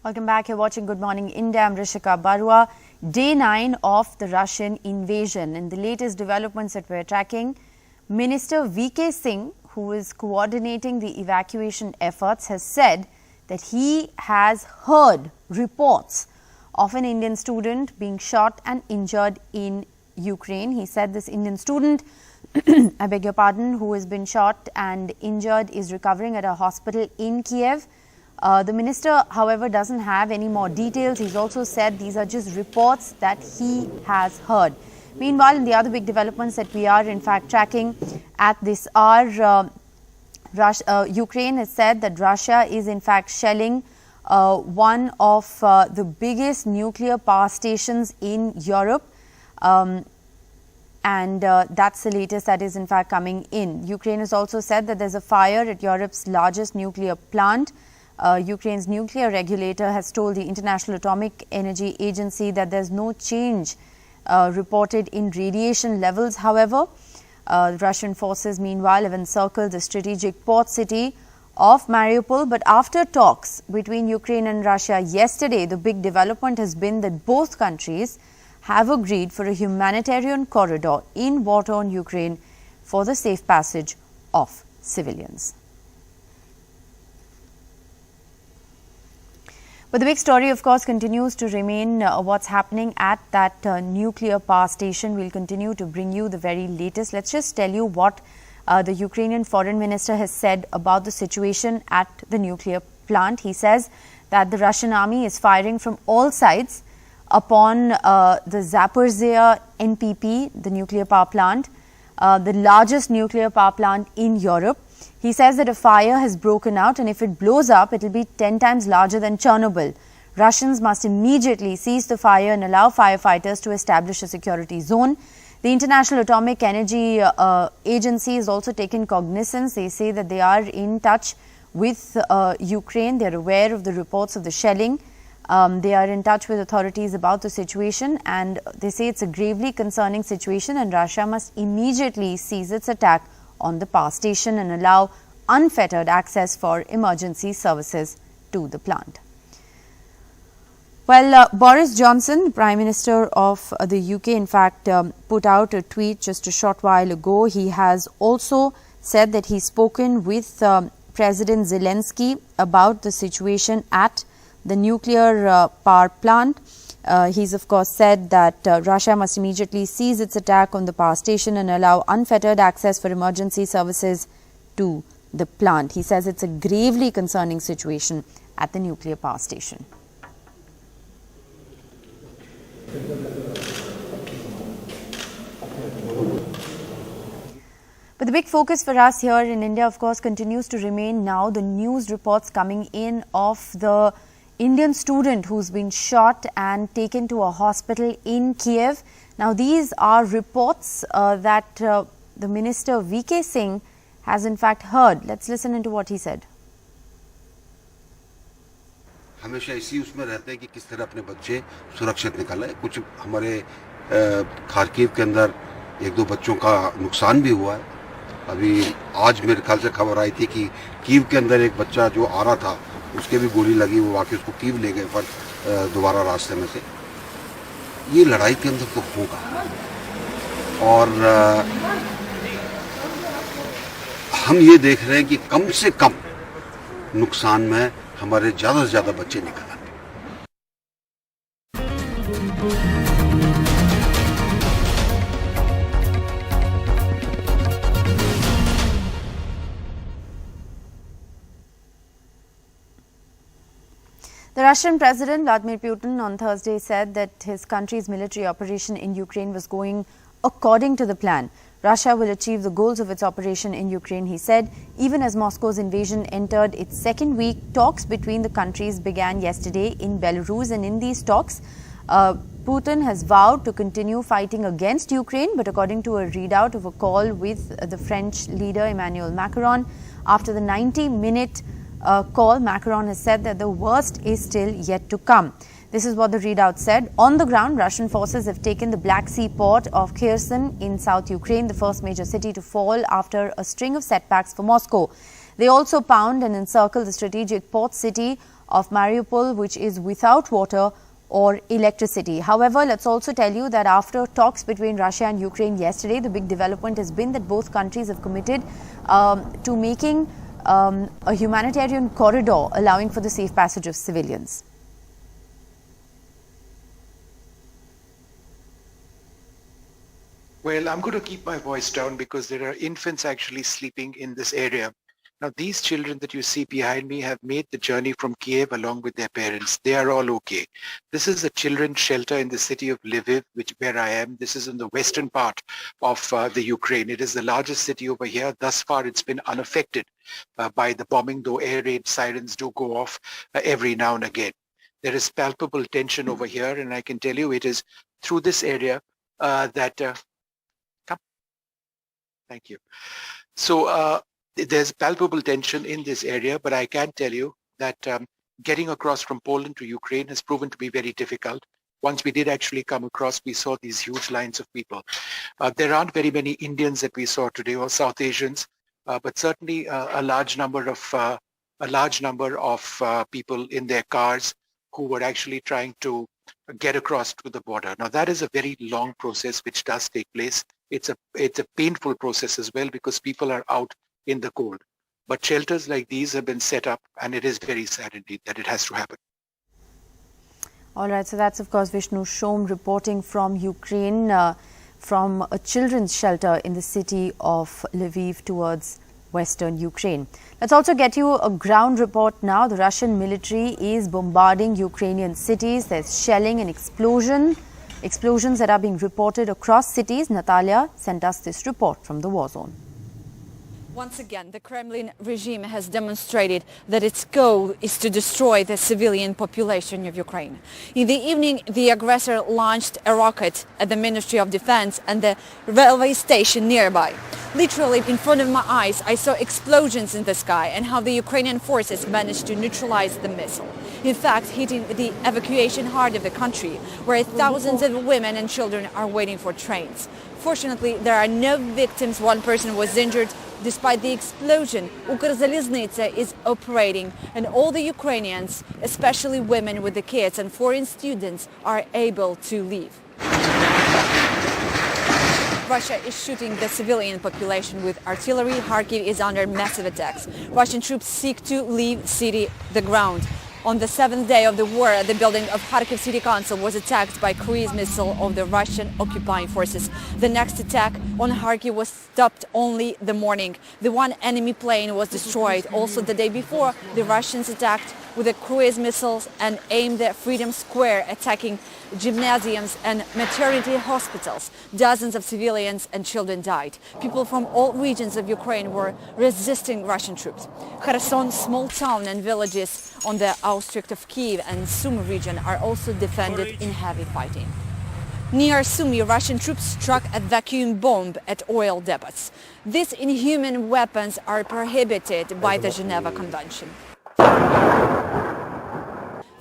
Welcome back. You're watching Good Morning India. I'm Rishika Barua. Day 9 of the Russian invasion. In the latest developments that we're tracking, Minister VK Singh, who is coordinating the evacuation efforts, has said that he has heard reports of an Indian student being shot and injured in Ukraine. He said this Indian student, I beg your pardon, who has been shot and injured is recovering at a hospital in Kiev. The minister, however, doesn't have any more details. He's also said these are just reports that he has heard. Meanwhile, in the other big developments that we are in fact tracking at this hour, Ukraine has said that Russia is in fact shelling one of the biggest nuclear power stations in Europe. And that's the latest that is in fact coming in. Ukraine has also said that there's a fire at Europe's largest nuclear plant. Ukraine's nuclear regulator has told the International Atomic Energy Agency that there's no change reported in radiation levels. However, Russian forces meanwhile have encircled the strategic port city of Mariupol. But after talks between Ukraine and Russia yesterday, the big development has been that both countries have agreed for a humanitarian corridor in war-torn Ukraine for the safe passage of civilians. But the big story, of course, continues to remain what's happening at that nuclear power station. We'll continue to bring you the very latest. Let's just tell you what the Ukrainian foreign minister has said about the situation at the nuclear plant. He says that the Russian army is firing from all sides upon the Zaporizhzhia NPP, the nuclear power plant, the largest nuclear power plant in Europe. He says that a fire has broken out, and if it blows up, it will be 10 times larger than Chernobyl. Russians must immediately cease the fire and allow firefighters to establish a security zone. The International Atomic Energy Agency has also taken cognizance. They say that they are in touch with Ukraine. They are aware of the reports of the shelling. They are in touch with authorities about the situation, and they say it's a gravely concerning situation and Russia must immediately cease its attack on the power station and allow unfettered access for emergency services to the plant. Well, Boris Johnson, the Prime Minister of the UK, in fact, put out a tweet just a short while ago. He has also said that he's spoken with President Zelensky about the situation at the nuclear power plant. He's of course said that Russia must immediately cease its attack on the power station and allow unfettered access for emergency services to the plant. He says it's a gravely concerning situation at the nuclear power station. But the big focus for us here in India, of course, continues to remain now the news reports coming in of the Indian student who's been shot and taken to a hospital in Kiev. Now, these are reports that the Minister VK Singh has in fact heard. Let's listen into what he said. हमेशा इसी उसमें रहते हैं कि किस तरह अपने बच्चे सुरक्षित निकालें। कुछ हमारे खार्किव के अंदर एक दो बच्चों का नुकसान भी हुआ है। अभी आज मेरे ख्याल से खबर आई थी कि कीव के अंदर एक बच्चा जो आ रहा था उसके भी गोली लगी, वो वाकई उसको कीव ले गए पर दोबारा रास्ते में से। ये लड़ाई के अंदर तो होगा और हम ये देख रहे हैं कि कम से कम नुकसान में हमारे ज़्यादा से ज़्यादा बच्चे निकल आए। The Russian President Vladimir Putin on Thursday said that his country's military operation in Ukraine was going according to the plan. Russia will achieve the goals of its operation in Ukraine, he said. Even as Moscow's invasion entered its second week, talks between the countries began yesterday in Belarus. And in these talks, Putin has vowed to continue fighting against Ukraine. But according to a readout of a call with the French leader Emmanuel Macron, after the 90-minute call, Macron has said that the worst is still yet to come. This is what the readout said. On the ground, Russian forces have taken the Black Sea port of Kherson in South Ukraine, the first major city to fall after a string of setbacks for Moscow. They also pound and encircle the strategic port city of Mariupol, which is without water or electricity. However, let's also tell you that after talks between Russia and Ukraine yesterday, the big development has been that both countries have committed to making a humanitarian corridor allowing for the safe passage of civilians. Well, I'm going to keep my voice down because there are infants actually sleeping in this area. Now, these children that you see behind me have made the journey from Kiev along with their parents. They are all okay. This is a children's shelter in the city of Lviv, where I am. This is in the western part of the Ukraine. It is the largest city over here. Thus far, it's been unaffected by the bombing, though air raid sirens do go off every now and again. There is palpable tension over here, and I can tell you it is through this area Thank you. So there's palpable tension in this area, but I can tell you that getting across from Poland to Ukraine has proven to be very difficult. Once we did actually come across, we saw these huge lines of people. There aren't very many Indians that we saw today, or South Asians, but certainly a large number of people in their cars who were actually trying to get across to the border. Now that is a very long process which does take place. It's a painful process as well because people are out in the cold. But shelters like these have been set up, and it is very sad indeed that it has to happen. All right, so that's of course Vishnu Shom reporting from Ukraine, from a children's shelter in the city of Lviv towards western Ukraine. Let's also get you a ground report now. The Russian military is bombarding Ukrainian cities. There's shelling and explosions that are being reported across cities. Natalia sent us this report from the war zone. Once again, the Kremlin regime has demonstrated that its goal is to destroy the civilian population of Ukraine. In the evening, the aggressor launched a rocket at the Ministry of Defense and the railway station nearby. Literally in front of my eyes, I saw explosions in the sky and how the Ukrainian forces managed to neutralize the missile. In fact, hitting the evacuation heart of the country, where thousands of women and children are waiting for trains. Fortunately, there are no victims. One person was injured. Despite the explosion, Ukrzaliznytsia is operating, and all the Ukrainians, especially women with the kids and foreign students, are able to leave. Russia is shooting the civilian population with artillery. Kharkiv is under massive attacks. Russian troops seek to leave the ground. On the seventh day of the war, the building of Kharkiv City Council was attacked by cruise missile of the Russian occupying forces. The next attack on Kharkiv was stopped only the morning. The one enemy plane was destroyed. Also the day before, the Russians attacked with the cruise missiles and aimed at Freedom Square, attacking gymnasiums and maternity hospitals. Dozens of civilians and children died. People from all regions of Ukraine were resisting Russian troops. Kherson, small town and villages on the outskirts of Kiev and Sumy region are also defended in heavy fighting. Near Sumy, Russian troops struck a vacuum bomb at oil depots. These inhuman weapons are prohibited by the Geneva Convention.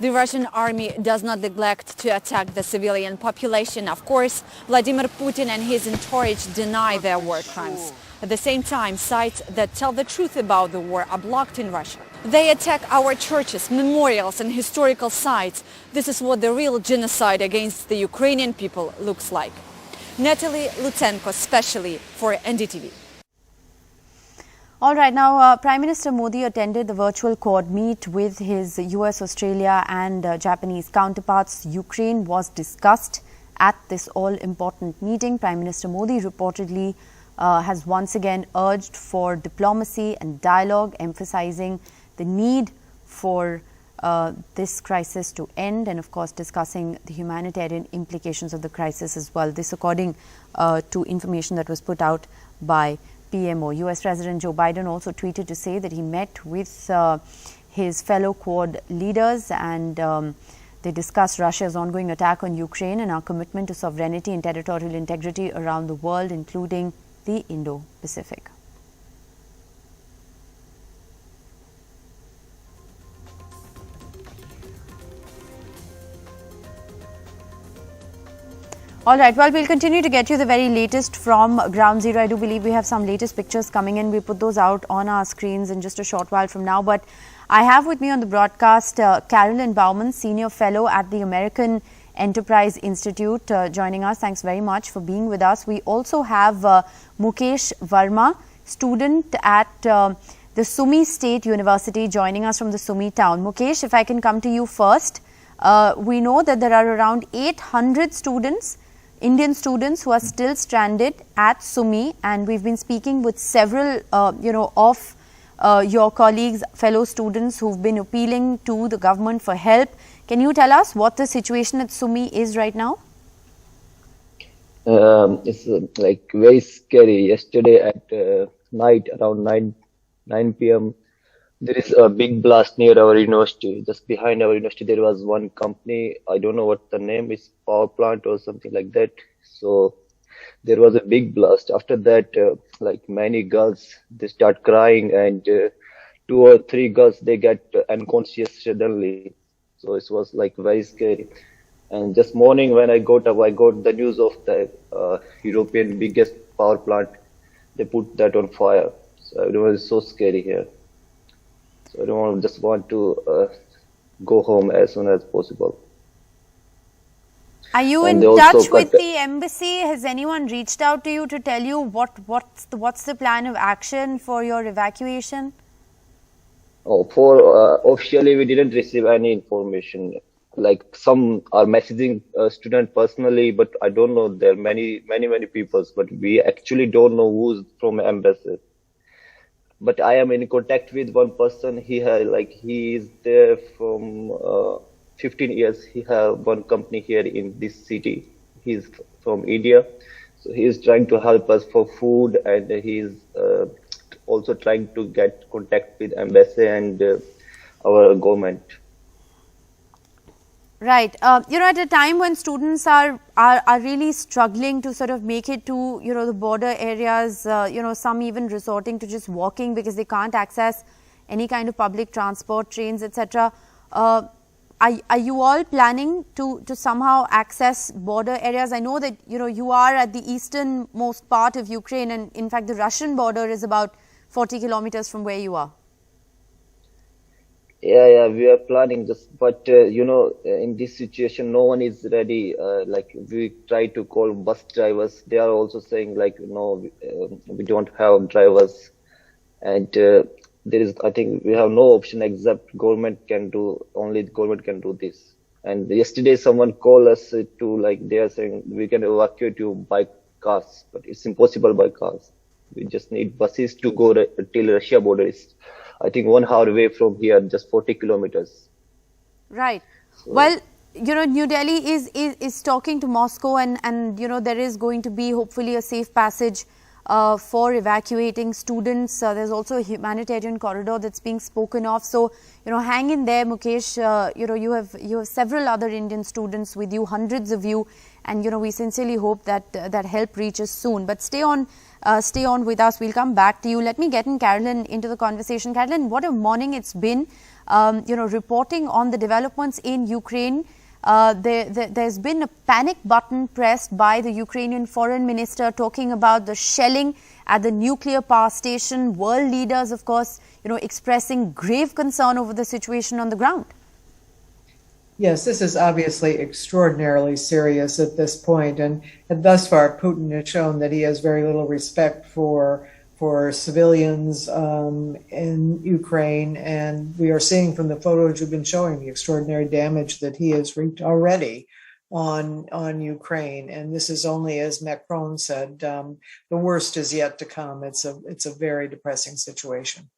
The Russian army does not neglect to attack the civilian population. Of course, Vladimir Putin and his entourage deny their war crimes. At the same time, sites that tell the truth about the war are blocked in Russia. They attack our churches, memorials and historical sites. This is what the real genocide against the Ukrainian people looks like. Natalie Lutsenko, specially for NDTV. All right, now Prime Minister Modi attended the virtual Quad meet with his US, Australia and Japanese counterparts. Ukraine was discussed at this all-important meeting. Prime Minister Modi reportedly has once again urged for diplomacy and dialogue, emphasizing the need for this crisis to end and, of course, discussing the humanitarian implications of the crisis as well. This according to information that was put out by PMO. US President Joe Biden also tweeted to say that he met with his fellow Quad leaders and they discussed Russia's ongoing attack on Ukraine and our commitment to sovereignty and territorial integrity around the world, including the Indo-Pacific. All right, well, we'll continue to get you the very latest from Ground Zero. I do believe we have some latest pictures coming in. We put those out on our screens in just a short while from now. But I have with me on the broadcast Carolyn Bauman, Senior Fellow at the American Enterprise Institute, joining us. Thanks very much for being with us. We also have Mukesh Verma, student at the Sumi State University, joining us from the Sumi town. Mukesh, if I can come to you first. We know that there are around 800 students, Indian students, who are still stranded at Sumi, and we've been speaking with several, of your colleagues, fellow students who've been appealing to the government for help. Can you tell us what the situation at Sumi is right now? It's like very scary. Yesterday at night around 9 p.m. there is a big blast near our university. Just behind our university there was one company. I don't know what the name is, power plant or something like that. So there was a big blast. After that, like many girls, they start crying, and 2 or 3 girls, they get unconscious suddenly. So it was like very scary. And just morning when I got up, I got the news of the European biggest power plant. They put that on fire. So it was so scary here. So I don't just want to go home as soon as possible. Are you in touch with the embassy? Has anyone reached out to you to tell you what's the plan of action for your evacuation? Oh, for officially we didn't receive any information. Like some are messaging student personally, but I don't know. There are many people, but we actually don't know who's from embassy. But I am in contact with one person. He is there from 15 years. He have one company here in this city. He's from India, so he is trying to help us for food, and he is also trying to get contact with embassy and our government. Right. At a time when students are really struggling to sort of make it to, the border areas, some even resorting to just walking because they can't access any kind of public transport, trains, etc. Are you all planning to somehow access border areas? I know that, you are at the easternmost part of Ukraine, and in fact, the Russian border is about 40 kilometers from where you are. Yeah, we are planning this, but in this situation, no one is ready. Like we try to call bus drivers, they are also saying like, no, we don't have drivers, and I think we have no option except government can do. Only the government can do this. And yesterday, someone called us to they are saying we can evacuate you by cars, but it's impossible by cars. We just need buses to go till Russia border. Is I think 1 hour away from here, just 40 kilometers. Right. So, well, New Delhi is talking to Moscow, and there is going to be hopefully a safe passage for evacuating students. There's also a humanitarian corridor that's being spoken of. So, hang in there, Mukesh. You have several other Indian students with you, hundreds of you, and we sincerely hope that help reaches soon. But stay on with us. We'll come back to you. Let me get Carolyn into the conversation. Carolyn, what a morning it's been. Reporting on the developments in Ukraine. There's been a panic button pressed by the Ukrainian foreign minister, talking about the shelling at the nuclear power station. World leaders, of course, expressing grave concern over the situation on the ground. Yes, this is obviously extraordinarily serious at this point, and thus far Putin has shown that he has very little respect for civilians in Ukraine, and we are seeing from the photos you've been showing the extraordinary damage that he has wreaked already on Ukraine. And this is only, as Macron said, the worst is yet to come. It's a very depressing situation.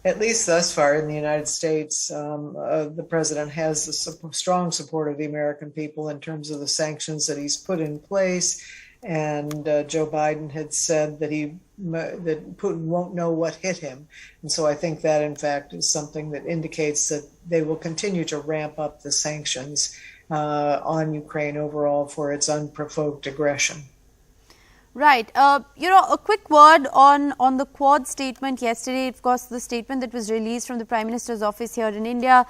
At least thus far in the United States, the president has the strong support of the American people in terms of the sanctions that he's put in place. And Joe Biden had said that that Putin won't know what hit him. And so I think that, in fact, is something that indicates that they will continue to ramp up the sanctions on Ukraine overall for its unprovoked aggression. Right. A quick word on the Quad statement yesterday. Of course, the statement that was released from the Prime Minister's office here in India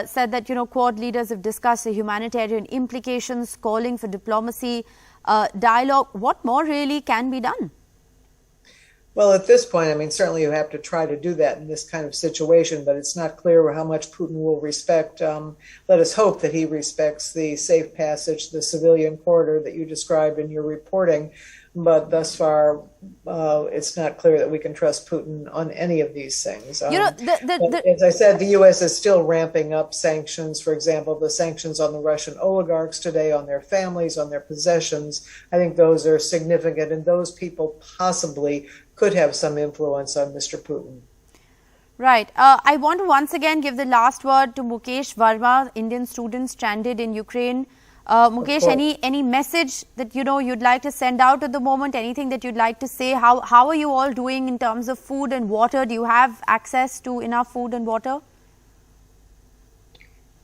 said that, Quad leaders have discussed the humanitarian implications, calling for diplomacy, dialogue. What more really can be done? Well, at this point, I mean, certainly you have to try to do that in this kind of situation, but it's not clear how much Putin will respect. Let us hope that he respects the safe passage, the civilian corridor that you described in your reporting. But thus far, it's not clear that we can trust Putin on any of these things. As I said, the U.S. is still ramping up sanctions. For example, the sanctions on the Russian oligarchs today, on their families, on their possessions. I think those are significant, and those people possibly could have some influence on Mr. Putin. Right. I want to once again give the last word to Mukesh Verma, Indian student stranded in Ukraine. Mukesh, any message that you'd like to send out at the moment? Anything that you'd like to say? How are you all doing in terms of food and water? Do you have access to enough food and water?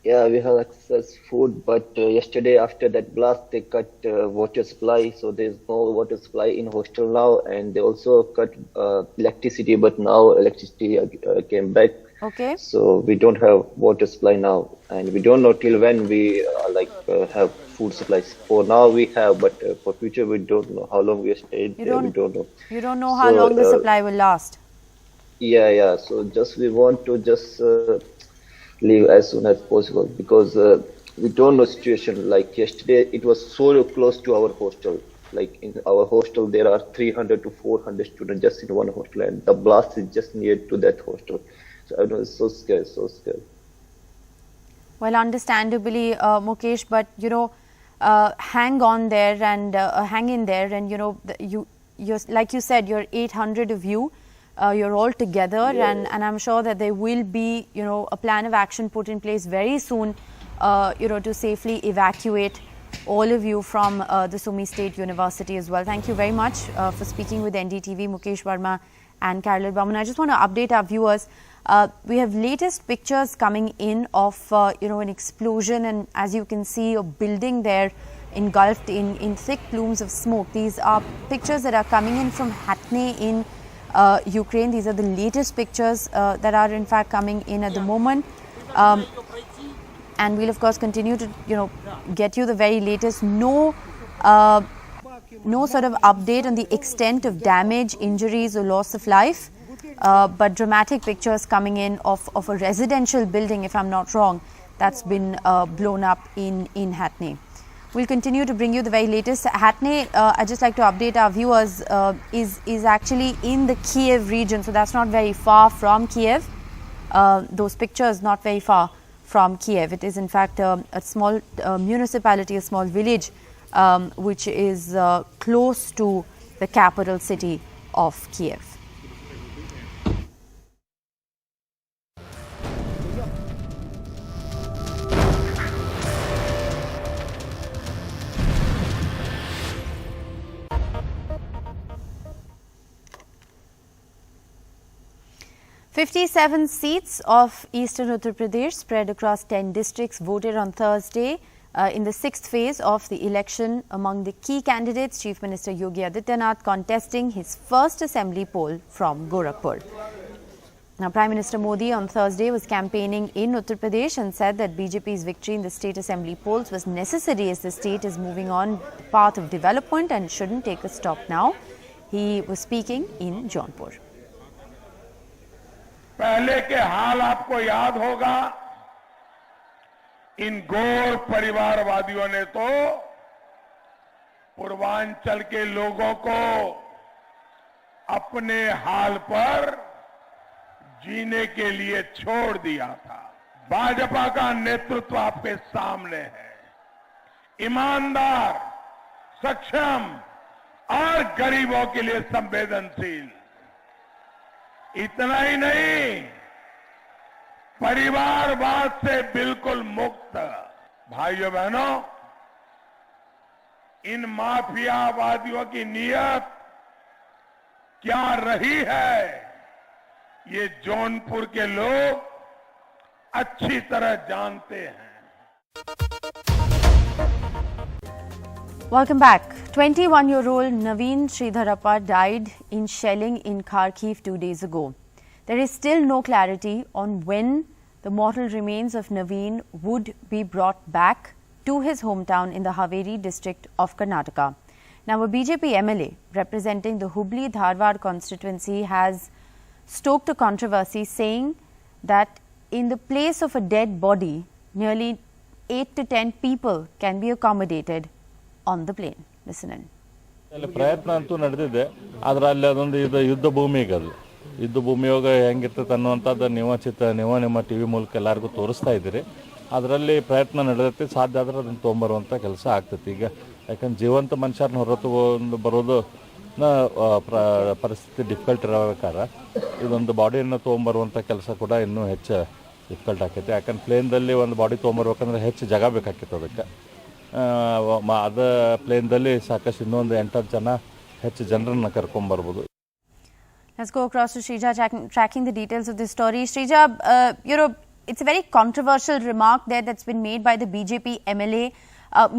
Yeah, we have access food, but yesterday after that blast, they cut water supply, so there's no water supply in hostel now, and they also cut electricity, but now electricity came back. Okay. So we don't have water supply now, and we don't know till when we have food supplies. For now we have, but for future we don't know how long we stayed there. We don't know. You don't know how long the supply will last. Yeah. So we want to leave as soon as possible, because we don't know situation. Like yesterday, it was so close to our hostel. Like in our hostel, there are 300 to 400 students just in one hostel, and the blast is just near to that hostel. So I know it's so scared. Well, understandably, Mukesh, but hang on there and hang in there, and you're like you said, you're 800 of you. You're all together, and I'm sure that there will be a plan of action put in place very soon to safely evacuate all of you from the Sumi State University as well. Thank you very much for speaking with NDTV, Mukesh Verma and Carol Bauman. I just want to update our viewers. We have latest pictures coming in of an explosion, and as you can see, a building there engulfed in thick plumes of smoke. These are pictures that are coming in from Hathne in Ukraine. These are the latest pictures that are in fact coming in at the moment, and we'll of course continue to get you the very latest. No sort of update on the extent of damage, injuries or loss of life, but dramatic pictures coming in of a residential building, if I'm not wrong, that's been blown up in Hathne. We'll continue to bring you the very latest. Hathne, I'd just like to update our viewers, is actually in the Kiev region, so that's not very far from Kiev. Those pictures not very far from Kiev. It is in fact a small municipality, a small village, which is close to the capital city of Kiev. "57 seats of eastern Uttar Pradesh spread across 10 districts voted on Thursday in the 6th phase of the election. Among the key candidates, Chief Minister Yogi Adityanath contesting his first assembly poll from Gorakhpur. Now, Prime Minister Modi on Thursday was campaigning in Uttar Pradesh and said that BJP's victory in the state assembly polls was necessary as the state is moving on the path of development and shouldn't take a stop now. He was speaking in Jaunpur. पहले के हाल आपको याद होगा, इन गौर परिवारवादियों ने तो पूर्वांचल के लोगों को अपने हाल पर जीने के लिए छोड़ दिया था। भाजपा का नेतृत्व आपके सामने है, ईमानदार, सक्षम और गरीबों के लिए संवेदनशील। इतना ही नहीं, परिवारवाद से बिल्कुल मुक्त। भाइयों बहनों, इन माफियावादियों की नीयत क्या रही है, ये जौनपुर के लोग अच्छी तरह जानते हैं। Welcome back. 21-year-old Naveen Sridharappa died in shelling in Kharkiv 2 days ago. There is still no clarity on when the mortal remains of Naveen would be brought back to his hometown in the Haveri district of Karnataka. Now, a BJP MLA representing the Hubli-Dharwad constituency has stoked a controversy, saying that in the place of a dead body, nearly 8 to 10 people can be accommodated on the plane. Listen in. ಪ್ರಯತ್ನ ಅಂತೂ ನಡೆದಿದೆ, ಆದರೆ ಅಲ್ಲಿ ಅದೊಂದು ಯುದ್ಧ ಭೂಮಿ ಈಗ, ಅದು ಯುದ್ಧ ಭೂಮಿಯಾಗ ಹೆಂಗಿರ್ತದೆ ಅನ್ನುವಂಥದ್ದು ನೀವು ನಿಮ್ಮ ಟಿ ವಿ ಮೂಲಕ ಎಲ್ಲರಿಗೂ ತೋರಿಸ್ತಾ ಇದ್ದೀರಿ. ಅದರಲ್ಲಿ ಪ್ರಯತ್ನ ನಡೆದೈತಿ, ಸಾಧ್ಯ ಆದರೆ ಅದನ್ನು ತೊಗೊಂಬರುವಂಥ ಕೆಲಸ ಆಗ್ತೈತಿ. ಈಗ ಯಾಕಂದ್ರೆ ಜೀವಂತ ಮನುಷ್ಯರನ್ನ ಹೊರತುಕೊಂಡು ಬರೋದು ಪರಿಸ್ಥಿತಿ ಡಿಫಿಕಲ್ಟ್ ಇರಬೇಕಾದ್ರೆ ಇದೊಂದು ಬಾಡಿಯನ್ನು ತೊಗೊಂಬರುವಂಥ ಕೆಲಸ ಕೂಡ ಇನ್ನೂ ಹೆಚ್ಚು ಡಿಫಿಕಲ್ಟ್ ಆಕೈತಿ. ಯಾಕಂದ್ರೆ ಪ್ಲೇನ್ದಲ್ಲಿ ಒಂದು ಬಾಡಿ ತೊಗೊಂಬರ್ಬೇಕಂದ್ರೆ ಹೆಚ್ಚು ಜಾಗ ಬೇಕಾಕೈತೆ. ಅದಕ್ಕೆ ಅದ ಪ್ಲೇನ್ದಲ್ಲಿ ಸಾಕಷ್ಟು ಇನ್ನೊಂದು 8 ಜನ ಹೆಚ್ಚು ಜನರನ್ನು ಕರ್ಕೊಂಬರ್ಬೋದು. Let's go across to Shrija, tracking the details of this story. Shrija, it's a very controversial remark there that's been made by the BJP MLA.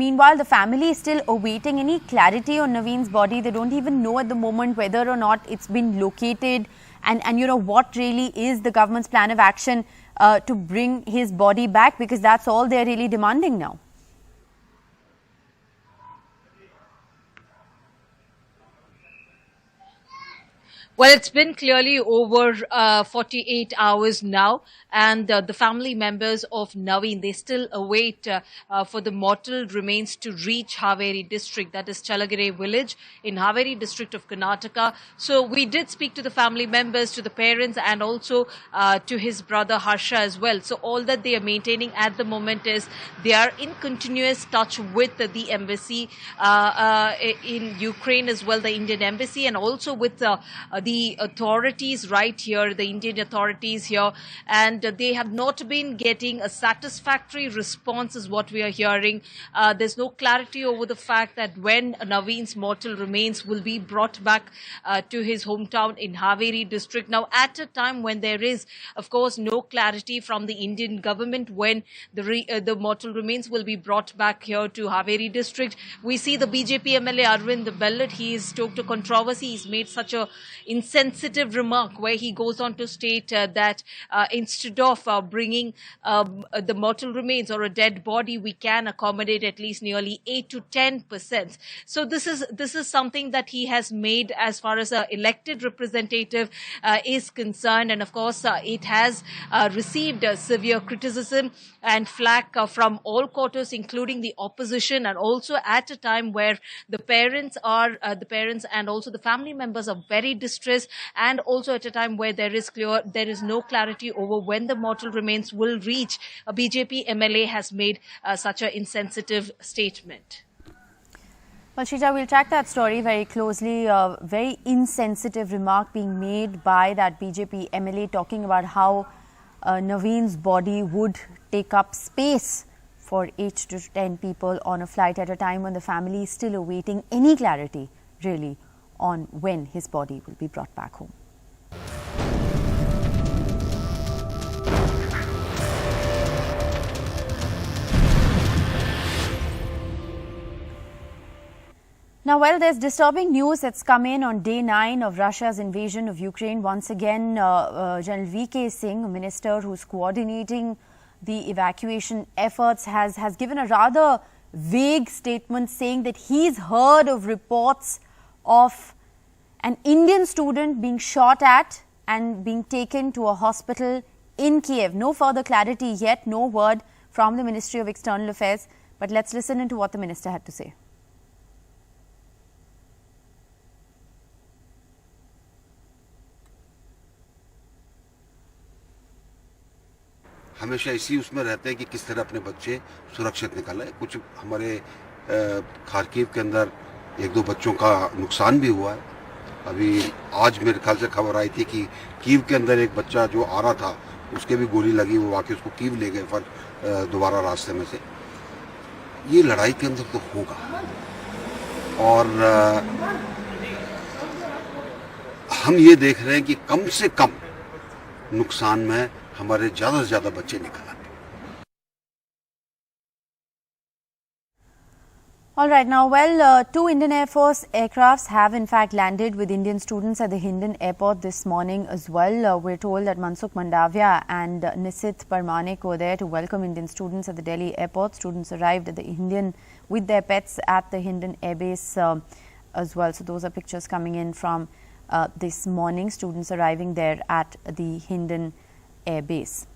Meanwhile, the family is still awaiting any clarity on Naveen's body. They don't even know at the moment whether or not it's been located and what really is the government's plan of action to bring his body back, because that's all they're really demanding now. Well, it's been clearly over 48 hours now, and the family members of Naveen, they still await for the mortal remains to reach Haveri district, that is Chalagere village in Haveri district of Karnataka. So we did speak to the family members, to the parents, and also to his brother Harsha as well. So all that they are maintaining at the moment is they are in continuous touch with the embassy in Ukraine as well, the Indian embassy, and also with the authorities right here, the Indian authorities here, and they have not been getting a satisfactory response is what we are hearing. There's no clarity over the fact that when Naveen's mortal remains will be brought back to his hometown in Haveri district. Now, at a time when there is, of course, no clarity from the Indian government when the mortal remains will be brought back here to Haveri district, we see the BJP MLA Arvind Bellat, he has stoked a controversy. He's made such a insensitive remark where he goes on to state that instead of bringing the mortal remains or a dead body, we can accommodate at least nearly 8 to 10%. So this is something that he has made as far as an elected representative is concerned, and of course it has received severe criticism and flack from all quarters, including the opposition, and also at a time where the parents and also the family members are very distressed, and also at a time where there is no clarity over when the mortal remains will reach. A BJP MLA has made such an insensitive statement. Well, Shrija, we'll track that story very closely. A very insensitive remark being made by that BJP MLA, talking about how Naveen's body would take up space for 8 to 10 people on a flight at a time when the family is still awaiting any clarity, really, on when his body will be brought back home. Now, well, there's disturbing news that's come in on day 9 of Russia's invasion of Ukraine. Once again, General V.K. Singh, a minister who's coordinating the evacuation efforts, has given a rather vague statement saying that he's heard of reports of an Indian student being shot at and being taken to a hospital in Kiev. No further clarity yet, no word from the Ministry of External Affairs. But let's listen into what the minister had to say. हमेशा इसी उसमें रहते हैं कि किस तरह अपने बच्चे सुरक्षित निकालें. कुछ हमारे खार्किव के अंदर 1-2 बच्चों का नुकसान भी हुआ है. अभी आज मेरे ख्याल से खबर आई थी कि कीव के अंदर एक बच्चा जो आ रहा था उसके भी गोली लगी, वो आके उसको कीव ले गए फिर दोबारा रास्ते में से. ये लड़ाई के अंदर तो होगा, और हम ये देख रहे हैं कि कम से कम नुकसान में हमारे ज्यादा से ज्यादा बच्चे निकल आते. All right, now, well, 2 Indian Air Force aircrafts have in fact landed with Indian students at the Hindon airport this morning as well. We're told that Mansukh Mandavia and Nisit Parmanik were there to welcome Indian students at the Delhi airport. Students arrived at the with their pets at the Hindon airbase as well. So those are pictures coming in from this morning, students arriving there at the Hindon Air Base.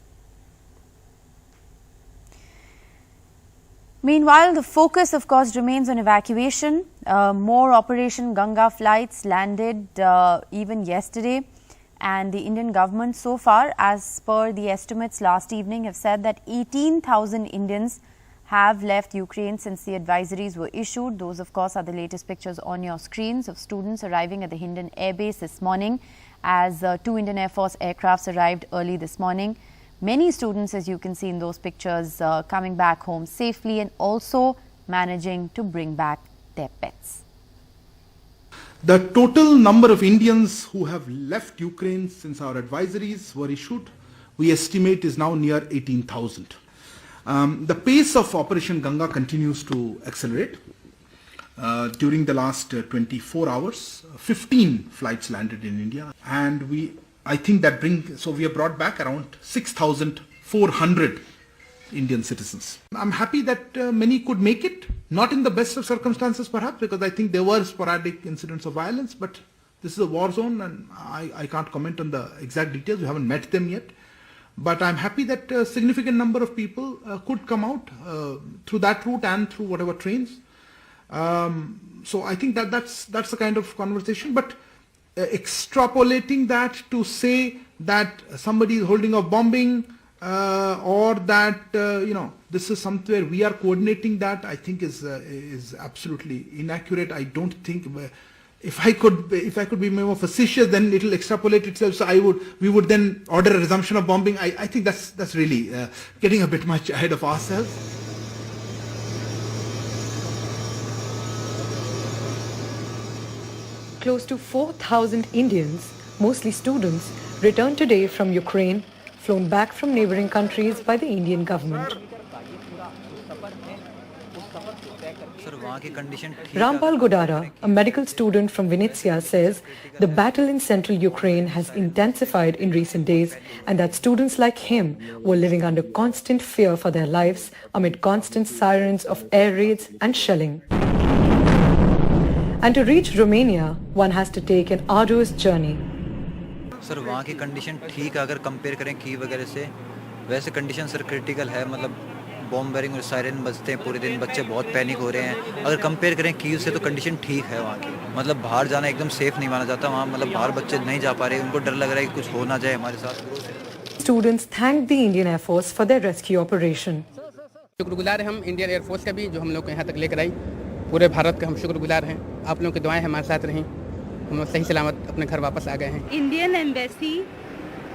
Meanwhile, the focus, of course, remains on evacuation. More Operation Ganga flights landed even yesterday. And the Indian government so far, as per the estimates last evening, have said that 18,000 Indians have left Ukraine since the advisories were issued. Those, of course, are the latest pictures on your screens of students arriving at the Hindon Air Base this morning, as 2 Indian Air Force aircrafts arrived early this morning. Many students, as you can see in those pictures, coming back home safely and also managing to bring back their pets. The total number of Indians who have left Ukraine since our advisories were issued, we estimate is now near 18,000. The pace of Operation Ganga continues to accelerate. During the last 24 hours, 15 flights landed in India, and we have brought back around 6,400 Indian citizens. I'm happy that many could make it, not in the best of circumstances perhaps, because I think there were sporadic incidents of violence, but this is a war zone and I can't comment on the exact details. We haven't met them yet. But I'm happy that a significant number of people could come out through that route and through whatever trains. So I think that's the kind of conversation. But extrapolating that to say that somebody is holding off bombing or that this is somewhere we are coordinating that, I think is absolutely inaccurate. I don't think if I could be more facetious, then it will extrapolate itself. So we would then order a resumption of bombing. I think that's really getting a bit much ahead of ourselves. Close to 4,000 Indians, mostly students, returned today from Ukraine, flown back from neighboring countries by the Indian government. Rampal Godara, a medical student from Vinnytsia, says the battle in central Ukraine has intensified in recent days and that students like him were living under constant fear for their lives amid constant sirens of air raids and shelling. And to reach Romania, one has to take an arduous journey. Sir वहाँ की condition ठीक अगर compare करें Kyiv वगैरह से, वैसे condition sir critical है, मतलब बॉम्ब बेरिंग और सायरन बजते हैं पूरे दिन, बच्चे बहुत पैनिक हो रहे हैं. अगर कंपेयर करें कीव से तो कंडीशन ठीक है वहाँ की, मतलब बाहर जाना एकदम सेफ नहीं माना जाता वहाँ, मतलब बाहर बच्चे नहीं जा पा रहे, उनको डर लग रहा है कि कुछ हो ना जाए हमारे साथ. Students thanked the Indian Air Force for their rescue operation. शुक्रगुजार हैं हम इंडियन एयरफोर्स का भी जो हम लोग को यहाँ तक लेकर आई. पूरे भारत का हम शुक्रगुजार हैं. आप लोगों की दुआएं हमारे साथ रहीं. हम लोग सही सलामत अपने घर वापस आ गए हैं. इंडियन एम्बेसी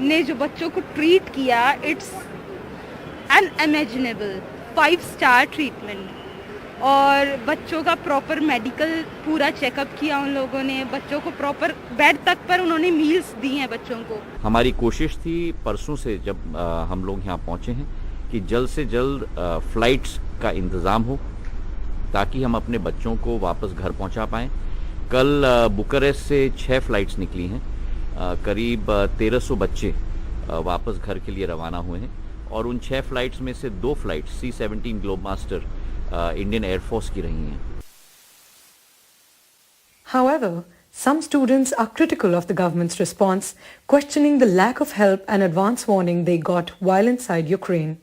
ने जो बच्चों को ट्रीट किया, इट्स अनइमेजिनेबल. 5-star ट्रीटमेंट और बच्चों का प्रॉपर मेडिकल पूरा चेकअप किया उन लोगों ने. बच्चों को प्रॉपर बेड तक पर उन्होंने मील्स दी हैं बच्चों को. हमारी कोशिश थी परसों से जब हम लोग यहाँ पहुँचे हैं कि जल्द से जल्द फ्लाइट्स का इंतज़ाम हो ताकि हम अपने बच्चों को वापस घर पहुँचा पाएँ. कल बुकारेस्ट से 6 फ्लाइट्स निकली हैं. करीब 1300 बच्चे वापस घर के लिए रवाना हुए हैं और उन 6 फ्लाइट्स में से 2 flights C-17 Globemaster Indian air force की रही हैं. However, some students are critical of the government's response, questioning the lack of help and advance warning they got while inside Ukraine.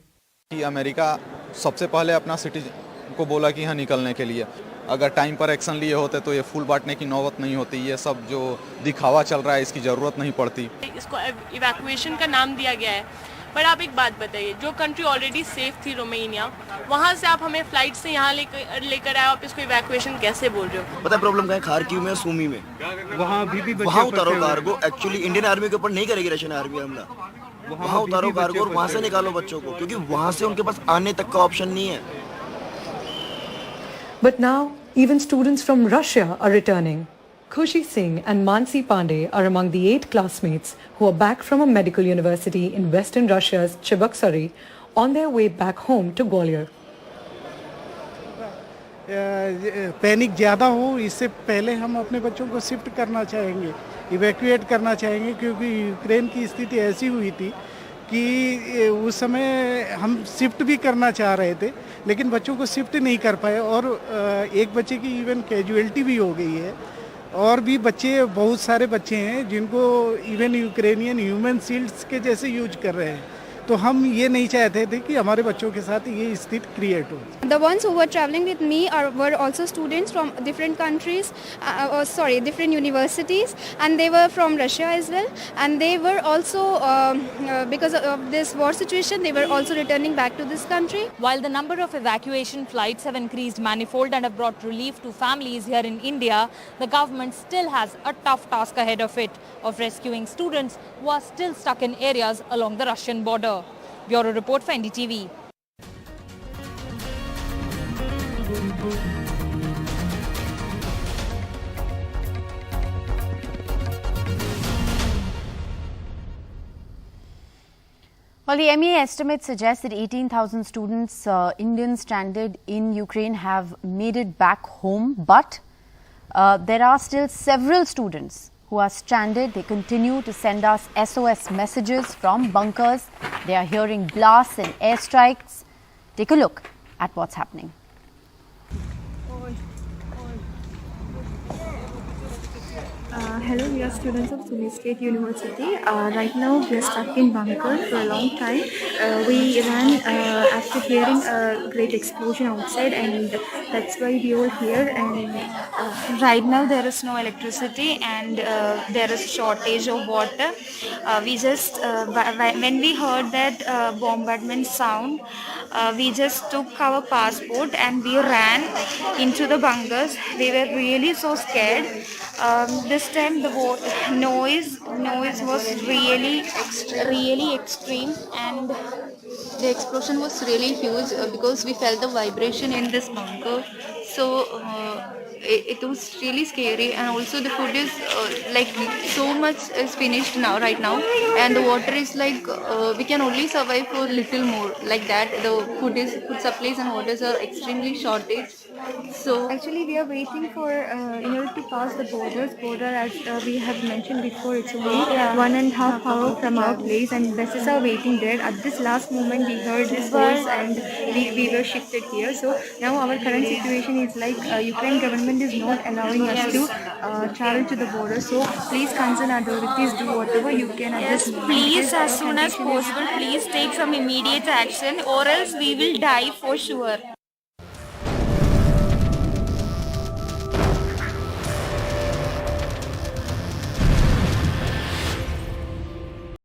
America सबसे पहले अपना सिटीजन को बोला कि यहाँ निकलने के लिए, अगर टाइम पर एक्शन लिए होते तो ये फूल बांटने की नौबत नहीं होती. ये सब जो दिखावा चल रहा है इसकी ज़रूरत नहीं पड़ती. इसको इवैक्यूएशन का नाम दिया गया है, पर आप एक बात बताइए, जो कंट्री ऑलरेडी सेफ थी रोमानिया, वहाँ से आप हमें फ्लाइट से यहाँ लेकर आए, आप इसको इवैक्यूएशन कैसे बोल रहे हो? पता है प्रॉब्लम क्या है? खारकीव में, सुमी में, वहाँ उतारो कार्गो. एक्चुअली इंडियन आर्मी के ऊपर नहीं करेगी रशियन आर्मी हमला. वहाँ उतारो कार्गो और वहाँ से निकालो बच्चों को, क्योंकि वहाँ से उनके पास आने तक का ऑप्शन नहीं है. But now, even students from Russia are returning. Khushi Singh and Mansi Pandey are among the 8 classmates who are back from a medical university in western Russia's Cheboksary on their way back home to Gwalior. Panic ज़्यादा हो इससे पहले हम अपने बच्चों को shift करना चाहेंगे, इवैक्यूएट करना चाहेंगे, क्योंकि यूक्रेन की स्थिति ऐसी हुई थी कि उस समय हम शिफ्ट भी करना चाह रहे थे, लेकिन बच्चों को शिफ्ट नहीं कर पाए और एक बच्चे की इवन कैजुअलिटी भी हो गई है। और भी बच्चे, बहुत सारे बच्चे हैं जिनको इवन यूक्रेनियन ह्यूमन शील्ड्स के जैसे यूज कर रहे हैं। तो हम ये नहीं चाहते थे कि हमारे बच्चों के साथ ये स्थिति क्रिएट हो। The ones who were traveling with me were also students from different countries, different universities, and they were from Russia as well. And they were also, because of this war situation, they were also returning back to this country. While the number of evacuation flights have increased manifold and have brought relief to families here in India, the government still has a tough task ahead of it of rescuing students who are still stuck in areas along the Russian border. Bureau report for NDTV. Well, the MEA estimates suggest that 18,000 students, Indians stranded in Ukraine, have made it back home. But there are still several students who are stranded. They continue to send us SOS messages from bunkers. They are hearing blasts and airstrikes. Take a look at what's happening. Hello, we are students of Sumi State University. Right now we are stuck in bunker for a long time. We ran after hearing a great explosion outside, and that's why we are here. And right now there is no electricity and there is shortage of water. We just when we heard that bombardment sound, we just took our passport and we ran into the bunkers. We were really so scared. This time the noise was really extreme, and the explosion was really huge because we felt the vibration in this bunker. So it was really scary, and also the food is like so much is finished now right now, and the water is like we can only survive for little more like that. The food supplies and waters are extremely shortage. So actually we are waiting for in order to pass the border, as we have mentioned before, it's only 1.5 hour from our place, and buses are waiting there. At this last moment we heard this voice and we were shifted here. So now our current situation is like Ukraine government is not allowing us to travel to the border. So please concern authorities, do whatever you can at this moment. Please, as soon as possible, please take some immediate action, or else we will die for sure.